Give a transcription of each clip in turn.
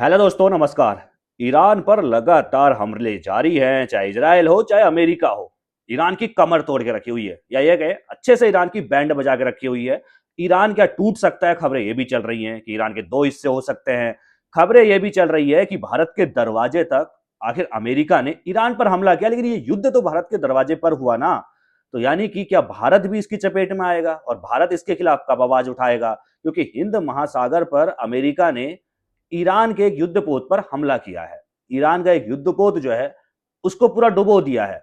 Hello दोस्तों, नमस्कार। Iran पर लगातार हमले जारी हैं, चाहे इजराइल हो चाहे अमेरिका हो। ईरान की कमर तोड़ के रखी हुई है, या ये कहे अच्छे से ईरान की बैंड बजा के रखी हुई है। ईरान क्या टूट सकता है, खबरें ये भी चल रही हैं कि ईरान के दो हिस्से हो सकते हैं। खबरें ये भी चल रही है कि भारत के दरवाजे तक आखिर अमेरिका ने ईरान पर हमला किया, लेकिन ये युद्ध तो भारत के दरवाजे पर हुआ ना। तो यानी कि क्या भारत भी इसकी चपेट में आएगा और भारत इसके खिलाफ कब आवाज उठाएगा? क्योंकि हिंद महासागर पर अमेरिका ने ईरान के एक युद्धपोत पर हमला किया है। ईरान का एक युद्धपोत जो है उसको पूरा डुबो दिया है।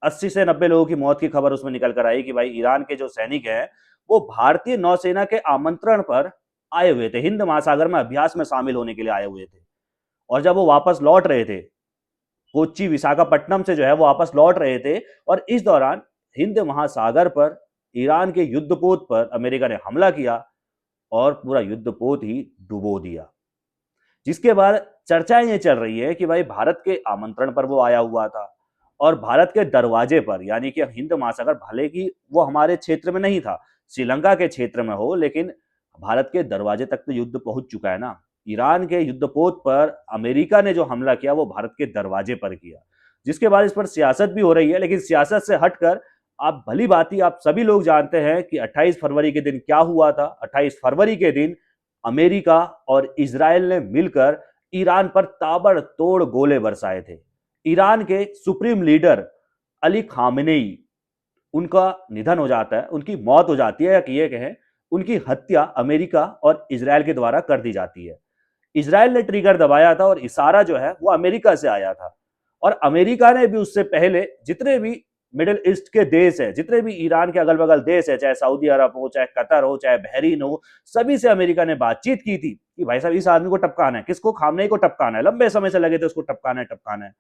80 से 90 लोगों की मौत की खबर उसमें निकल कर आई कि भाई ईरान के जो सैनिक हैं वो भारतीय नौसेना के आमंत्रण पर आए हुए थे, हिंद महासागर में अभ्यास में शामिल होने के लिए आए हुए थे। और जब वो वापस लौट रहे थे, कोच्चि विशाखापट्टनम से जो है वो वापस लौट रहे थे, और इस दौरान हिंद महासागर पर ईरान के युद्धपोत पर अमेरिका ने हमला किया और पूरा युद्धपोत ही डुबो दिया। जिसके बाद चर्चाएं ये चल रही है कि भाई भारत के आमंत्रण पर वो आया हुआ था और भारत के दरवाजे पर, यानी कि हिंद महासागर भले कि वो हमारे क्षेत्र में नहीं था, श्रीलंका के क्षेत्र में हो, लेकिन भारत के दरवाजे तक तो युद्ध पहुंच चुका है ना। ईरान के युद्धपोत पर अमेरिका ने जो हमला किया वो भारत के दरवाजे पर किया, जिसके बाद इस पर सियासत भी हो रही है। लेकिन सियासत से हटकर आप भली भांति आप सभी लोग जानते हैं कि 28 फरवरी के दिन क्या हुआ था। 28 फरवरी के दिन अमेरिका और इजराइल ने मिलकर ईरान पर ताबड़तोड़ गोले बरसाए थे। ईरान के सुप्रीम लीडर अली खामेनेई, उनका निधन हो जाता है, उनकी मौत हो जाती है, या कि ये कहें उनकी हत्या अमेरिका और इजराइल के द्वारा कर दी जाती है। इजराइल ने ट्रिगर दबाया था और इशारा जो है वो अमेरिका से आया था। और अमेरिका ने भी उससे पहले जितने भी मिडिल ईस्ट के देश है, जितने भी ईरान के अगल बगल देश है, चाहे सऊदी अरब हो, चाहे कतर हो, चाहे बहरीन हो, सभी से अमेरिका ने बातचीत की थी कि भाई साहब इस आदमी को टपकाना है। किसको? खामनेई को टपकाना है। लंबे समय से लगे थे उसको टपकाना है, टपकाना है।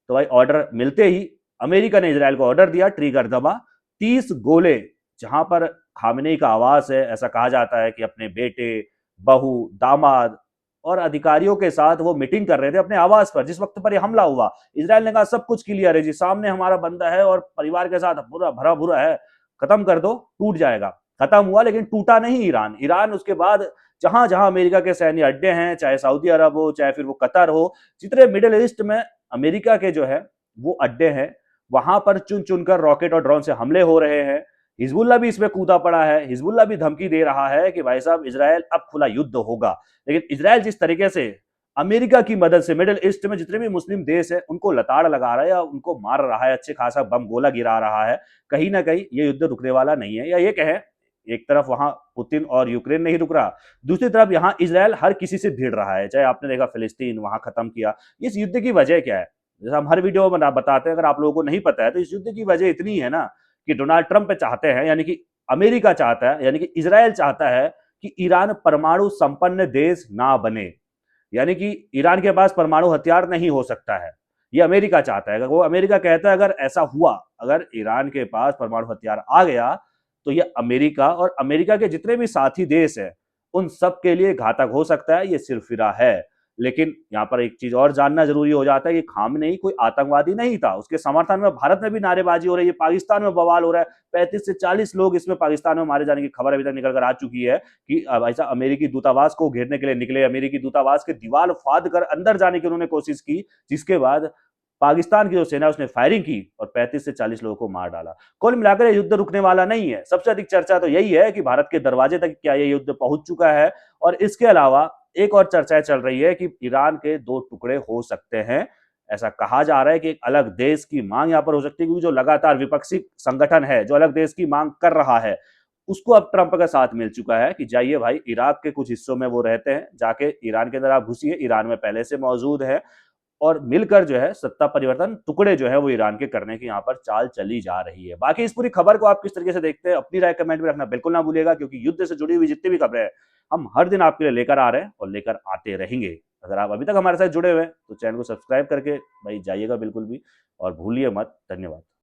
तो भाई ऑर्डर मिलते ही अमेरिका ने इजराइल को ऑर्डर दिया, ट्रिगर दबा। 30 गोले, जहां पर खामनेई का आवास है, ऐसा कहा जाता है कि अपने बेटे, बहू, दामाद और अधिकारियों के साथ वो मीटिंग कर रहे थे अपने आवास पर जिस वक्त पर ये हमला हुआ। इजराइल ने कहा सब कुछ क्लियर है जी, सामने हमारा बंदा है और परिवार के साथ पूरा भरा भुरा है, खत्म कर दो, टूट जाएगा। खत्म हुआ, लेकिन टूटा नहीं ईरान। ईरान उसके बाद जहां जहां अमेरिका के सैन्य अड्डे हैं, चाहे सऊदी अरब हो, चाहे फिर वो कतर हो, जितने मिडिल ईस्ट में अमेरिका के जो है वो अड्डे हैं, वहां पर चुन चुनकर रॉकेट और ड्रोन से हमले हो रहे हैं। हिजबुल्ला भी इसमें कूदा पड़ा है। हिजबुल्ला भी धमकी दे रहा है कि भाई साहब इजराइल अब खुला युद्ध होगा। लेकिन इजराइल जिस तरीके से अमेरिका की मदद से मिडिल ईस्ट में जितने भी मुस्लिम देश है उनको लताड़ लगा रहा है या उनको मार रहा है, अच्छे खासा बम गोला गिरा रहा है, कहीं ना कहीं ये युद्ध रुकने वाला नहीं है। या ये कहें, एक तरफ वहां पुतिन और यूक्रेन नहीं रुक रहा, दूसरी तरफ यहां इजराइल हर किसी से भिड़ रहा है। चाहे आपने देखा फिलिस्तीन वहां खत्म किया। इस युद्ध की वजह क्या है? जैसे हम हर वीडियो में बताते हैं, अगर आप लोगों को नहीं पता है तो इस युद्ध की वजह इतनी है ना कि डोनाल्ड ट्रंप चाहते हैं, यानी कि अमेरिका चाहता है, यानी कि इजराइल चाहता है कि ईरान परमाणु संपन्न देश ना बने। यानी कि ईरान के पास परमाणु हथियार नहीं हो सकता है। ये अमेरिका चाहता है। अगर वो अमेरिका कहता है अगर ऐसा हुआ, अगर ईरान के पास परमाणु हथियार आ गया, तो ये अमेरिका और अमेरिका के जितने भी साथी देश हैं उन सब के लिए घातक हो सकता है। ये सिरफिरा है। लेकिन यहां पर एक चीज और जानना जरूरी हो जाता है कि खामनेई कोई आतंकवादी नहीं था। उसके समर्थन में भारत में भी नारेबाजी हो रही है, पाकिस्तान में बवाल हो रहा है। 35 से 40 लोग इसमें पाकिस्तान में मारे जाने की खबर अभी तक निकल कर आ चुकी है कि ऐसा अमेरिकी दूतावास को घेरने के लिए निकले, अमेरिकी दूतावास के दीवार फाद कर अंदर जाने की उन्होंने कोशिश की, जिसके बाद पाकिस्तान की जो सेना उसने फायरिंग की और 35 से 40 लोगों को मार डाला। कुल मिलाकर ये युद्ध रुकने वाला नहीं है। सबसे अधिक चर्चा तो यही है कि भारत के दरवाजे तक क्या ये युद्ध पहुंच चुका है। और इसके अलावा एक और चर्चा चल रही है कि ईरान के दो टुकड़े हो सकते हैं। ऐसा कहा जा रहा है कि एक अलग देश की मांग यहां पर हो सकती है, क्योंकि जो लगातार विपक्षी संगठन है जो अलग देश की मांग कर रहा है, उसको अब ट्रंप का साथ मिल चुका है कि जाइए भाई, इराक के कुछ हिस्सों में वो रहते हैं, जाके ईरान के अंदर आप घुसिए, ईरान में पहले से मौजूद है। और मिलकर जो है सत्ता परिवर्तन टुकड़े जो है वो ईरान के करने की यहाँ पर चाल चली जा रही है। बाकी इस पूरी खबर को आप किस तरीके से देखते हैं, अपनी राय कमेंट में रखना बिल्कुल ना भूलिएगा, क्योंकि युद्ध से जुड़ी हुई जितनी भी खबरें हैं हम हर दिन आपके लिए लेकर आ रहे हैं और लेकर आते रहेंगे। अगर आप अभी तक हमारे साथ जुड़े हुए हैं तो चैनल को सब्सक्राइब करके भाई जाइएगा बिल्कुल भी, और भूलिए मत। धन्यवाद।